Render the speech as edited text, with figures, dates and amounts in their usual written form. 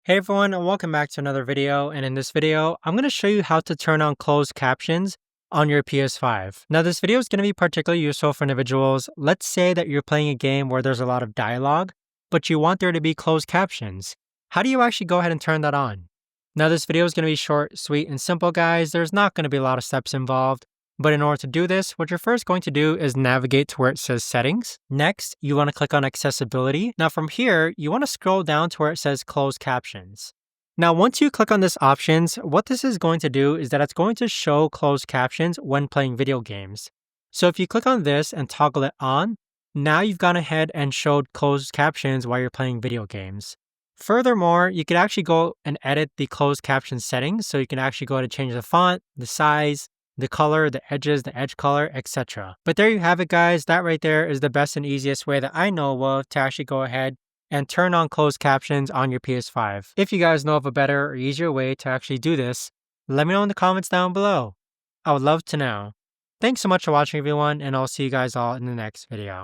Hey everyone, and welcome back to another video. And in this video, I'm going to show you how to turn on closed captions on your PS5. Now, this video is going to be particularly useful for individuals. Let's say that you're playing a game where there's a lot of dialogue, but you want there to be closed captions. How do you actually go ahead and turn that on? Now, this video is going to be short, sweet, and simple, guys. There's not going to be a lot of steps involved. But in order to do this, what you're first going to do is navigate to where it says settings. Next, you want to click on accessibility. Now from here, you want to scroll down to where it says closed captions. Now, once you click on this options, what this is going to do is that it's going to show closed captions when playing video games. So if you click on this and toggle it on, now you've gone ahead and showed closed captions while you're playing video games. Furthermore, you could actually go and edit the closed caption settings. So you can actually go to change the font, the size, the color, the edges, the edge color, etc. But there you have it, guys. That right there is the best and easiest way that I know of to actually go ahead and turn on closed captions on your PS5. If you guys know of a better or easier way to actually do this, let me know in the comments down below. I would love to know. Thanks so much for watching, everyone, and I'll see you guys all in the next video.